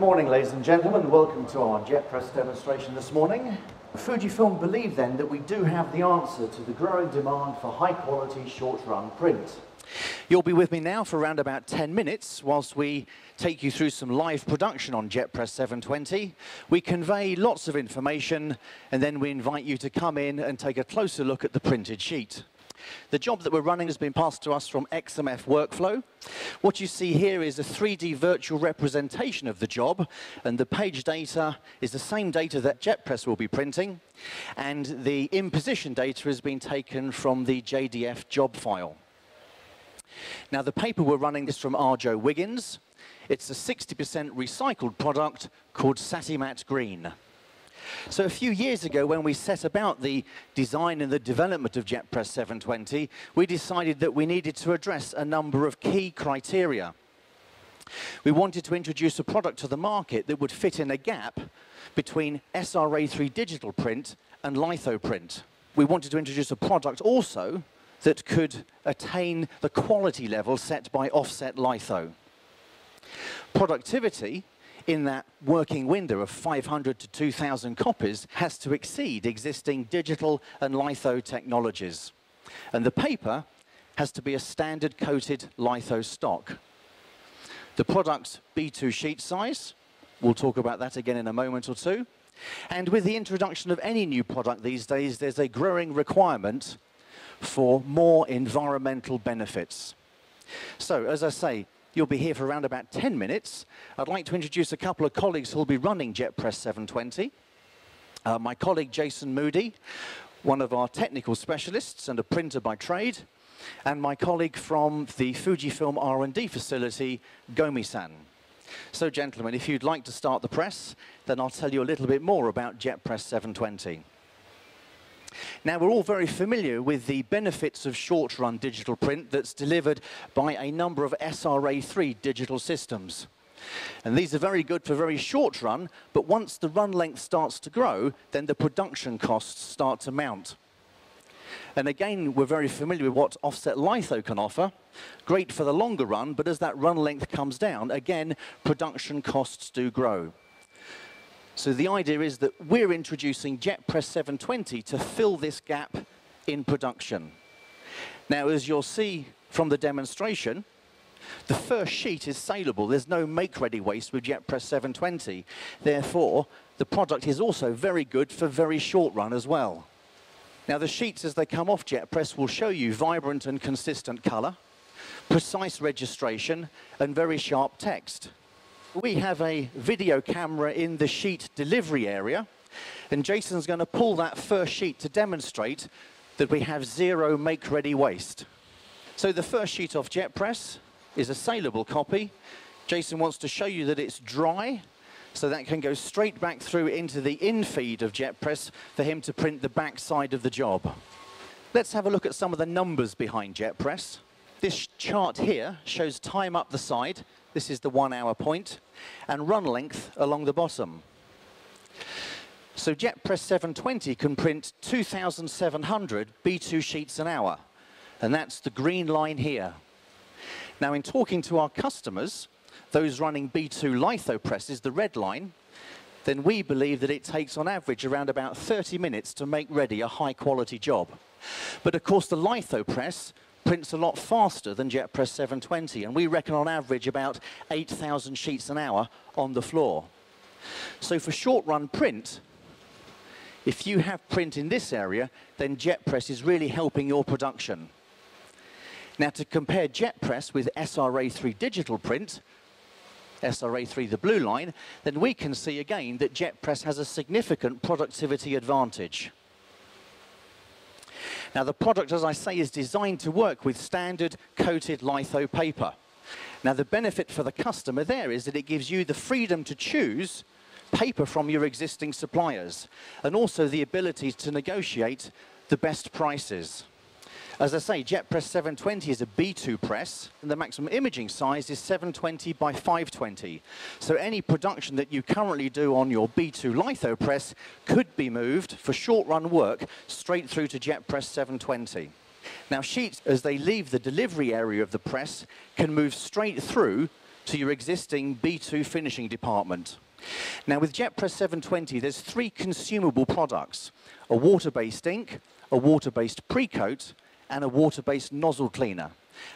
morning, ladies and gentlemen. Welcome to our jet press demonstration this morning. Fujifilm believe then that we do have the answer to the growing demand for high-quality short-run print. You'll be with me now for around about 10 minutes whilst we take you through some live production on JetPress 720. We convey lots of information and then we invite you to come in and take a closer look at the printed sheet. The job that we're running has been passed to us from XMF Workflow. What you see here is a 3D virtual representation of the job, and the page data is the same data that JetPress will be printing, and the in-position data has been taken from the JDF job file. Now, the paper we're running is from Arjo Wiggins. It's a 60% recycled product called Satimat Green. So a few years ago, when we set about the design and the development of JetPress 720, we decided that we needed to address a number of key criteria. We wanted to introduce a product to the market that would fit in a gap between SRA3 digital print and litho print. We wanted to introduce a product also that could attain the quality level set by offset litho. Productivity in that working window of 500 to 2,000 copies has to exceed existing digital and litho technologies. And the paper has to be a standard coated litho stock. The product's B2 sheet size, we'll talk about that again in a moment or two. And with the introduction of any new product these days, there's a growing requirement for more environmental benefits. So, as I say, you'll be here for around about 10 minutes. I'd like to introduce a couple of colleagues who'll be running JetPress 720. My colleague Jason Moody, one of our technical specialists and a printer by trade, and my colleague from the Fujifilm R&D facility, Gomi-san. So, gentlemen, if you'd like to start the press, then I'll tell you a little bit more about JetPress 720. Now, we're all very familiar with the benefits of short-run digital print that's delivered by a number of SRA3 digital systems. And these are very good for very short run, but once the run length starts to grow, then the production costs start to mount. And again, we're very familiar with what offset litho can offer. Great for the longer run, but as that run length comes down, again, production costs do grow. So the idea is that we're introducing JetPress 720 to fill this gap in production. Now, as you'll see from the demonstration, the first sheet is saleable. There's no make-ready waste with JetPress 720. Therefore, the product is also very good for very short run as well. Now, the sheets as they come off JetPress will show you vibrant and consistent color, precise registration, and very sharp text. We have a video camera in the sheet delivery area, and Jason's going to pull that first sheet to demonstrate that we have zero make-ready waste. So the first sheet off JetPress is a saleable copy. Jason wants to show you that it's dry, so that can go straight back through into the in-feed of JetPress for him to print the back side of the job. Let's have a look at some of the numbers behind JetPress. This chart here shows time up the side. This is the 1 hour point, and run length along the bottom. So JetPress 720 can print 2,700 B2 sheets an hour, and that's the green line here. Now, in talking to our customers, those running B2 litho presses, the red line, then we believe that it takes on average around about 30 minutes to make ready a high quality job. But of course the litho press prints a lot faster than JetPress 720, and we reckon on average about 8,000 sheets an hour on the floor. So for short run print, if you have print in this area, then JetPress is really helping your production. Now, to compare JetPress with SRA3 digital print, SRA3 the blue line, then we can see again that JetPress has a significant productivity advantage. Now, the product, as I say, is designed to work with standard coated litho paper. Now, the benefit for the customer there is that it gives you the freedom to choose paper from your existing suppliers, and also the ability to negotiate the best prices. As I say, JetPress 720 is a B2 press, and the maximum imaging size is 720 by 520. So any production that you currently do on your B2 litho press could be moved for short-run work straight through to JetPress 720. Now, sheets, as they leave the delivery area of the press, can move straight through to your existing B2 finishing department. Now with JetPress 720, there's 3 consumable products: a water-based ink, a water-based pre-coat, and a water-based nozzle cleaner.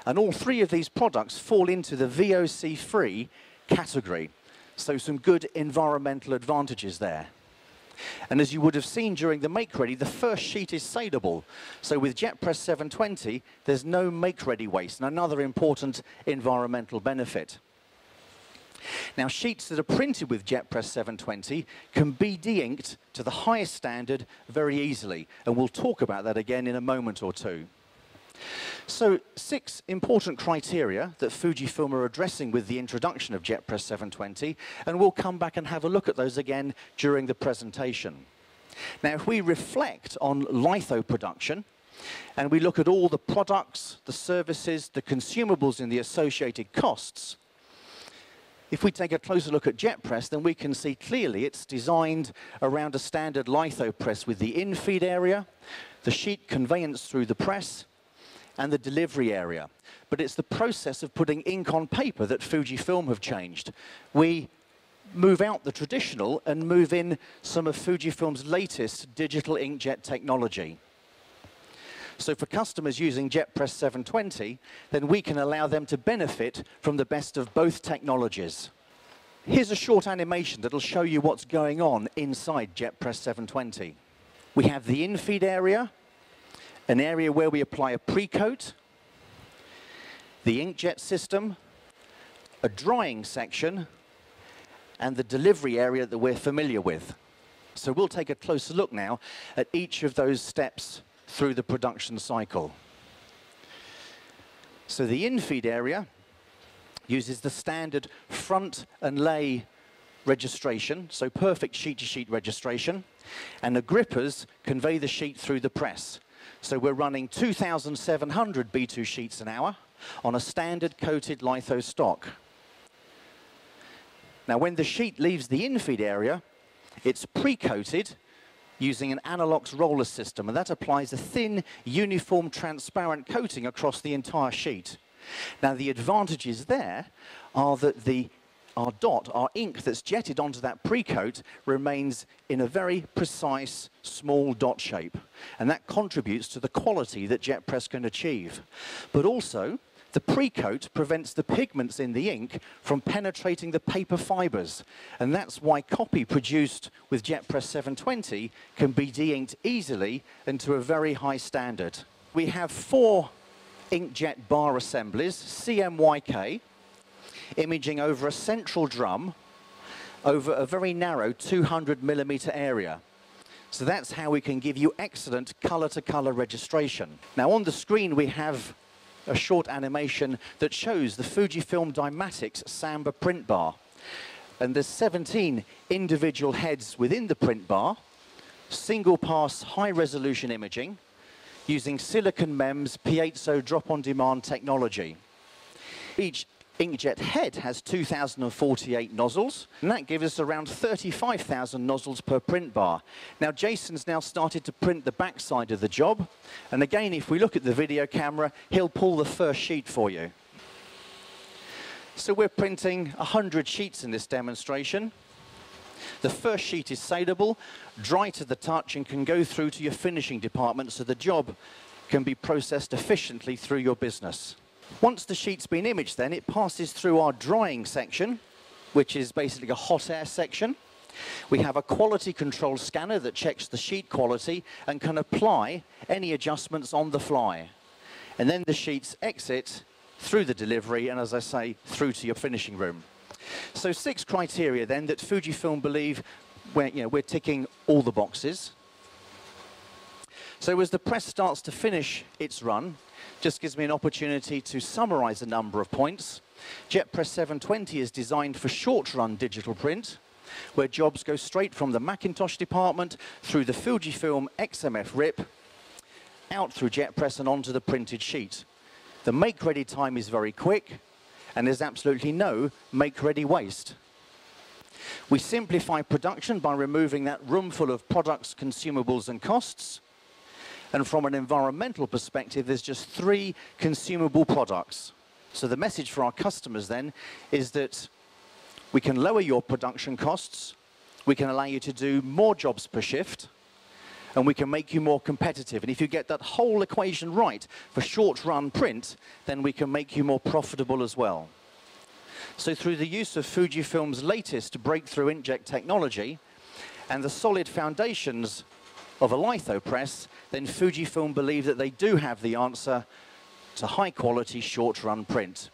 And all 3 of these products fall into the VOC-free category. So some good environmental advantages there. And as you would have seen during the make-ready, the first sheet is saleable. So with JetPress 720, there's no make-ready waste, and another important environmental benefit. Now, sheets that are printed with JetPress 720 can be de-inked to the highest standard very easily, and we'll talk about that again in a moment or two. So 6 important criteria that Fujifilm are addressing with the introduction of JetPress 720, and we'll come back and have a look at those again during the presentation. Now, if we reflect on litho production, and we look at all the products, the services, the consumables, and the associated costs, if we take a closer look at JetPress, then we can see clearly it's designed around a standard litho press with the in-feed area, the sheet conveyance through the press, and the delivery area. But it's the process of putting ink on paper that Fujifilm have changed. We move out the traditional and move in some of Fujifilm's latest digital inkjet technology. So for customers using JetPress 720, then we can allow them to benefit from the best of both technologies. Here's a short animation that'll show you what's going on inside JetPress 720. We have the in-feed area, an area where we apply a pre-coat, the inkjet system, a drying section, and the delivery area that we're familiar with. So we'll take a closer look now at each of those steps through the production cycle. So the in-feed area uses the standard front and lay registration, so perfect sheet-to-sheet registration, and the grippers convey the sheet through the press. So we're running 2,700 B2 sheets an hour on a standard coated litho stock. Now when the sheet leaves the in-feed area, it's pre-coated using an Analox roller system, and that applies a thin, uniform, transparent coating across the entire sheet. Now, the advantages there are that our ink that's jetted onto that pre-coat remains in a very precise, small dot shape, and that contributes to the quality that JetPress can achieve. But also, the pre-coat prevents the pigments in the ink from penetrating the paper fibers, and that's why copy produced with JetPress 720 can be de-inked easily and to a very high standard. We have 4 inkjet bar assemblies, CMYK, imaging over a central drum over a very narrow 200mm area. So that's how we can give you excellent color-to-color registration. Now on the screen we have a short animation that shows the Fujifilm Dymatics Samba print bar. And there's 17 individual heads within the print bar, single-pass high-resolution imaging, using silicon MEMS piezo drop-on-demand technology. Each inkjet head has 2,048 nozzles, and that gives us around 35,000 nozzles per print bar. Now, Jason's now started to print the backside of the job, and again, if we look at the video camera, he'll pull the first sheet for you. So we're printing 100 sheets in this demonstration. The first sheet is saleable, dry to the touch, and can go through to your finishing department so the job can be processed efficiently through your business. Once the sheet's been imaged then, it passes through our drying section, which is basically a hot air section. We have a quality control scanner that checks the sheet quality and can apply any adjustments on the fly. And then the sheets exit through the delivery and, as I say, through to your finishing room. So 6 criteria then that Fujifilm believe we're ticking all the boxes. So as the press starts to finish its run, just gives me an opportunity to summarize a number of points. JetPress 720 is designed for short-run digital print, where jobs go straight from the Macintosh department through the Fujifilm XMF RIP, out through JetPress and onto the printed sheet. The make-ready time is very quick, and there's absolutely no make-ready waste. We simplify production by removing that room full of products, consumables, and costs. And from an environmental perspective, there's just 3 consumable products. So the message for our customers then is that we can lower your production costs, we can allow you to do more jobs per shift, and we can make you more competitive. And if you get that whole equation right for short-run print, then we can make you more profitable as well. So through the use of Fujifilm's latest breakthrough inkjet technology and the solid foundations of a litho press, then Fujifilm believe that they do have the answer to high-quality short-run print.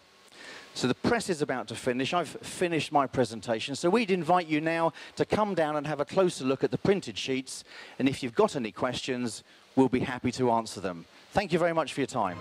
So the press is about to finish. I've finished my presentation. So we'd invite you now to come down and have a closer look at the printed sheets. And if you've got any questions, we'll be happy to answer them. Thank you very much for your time.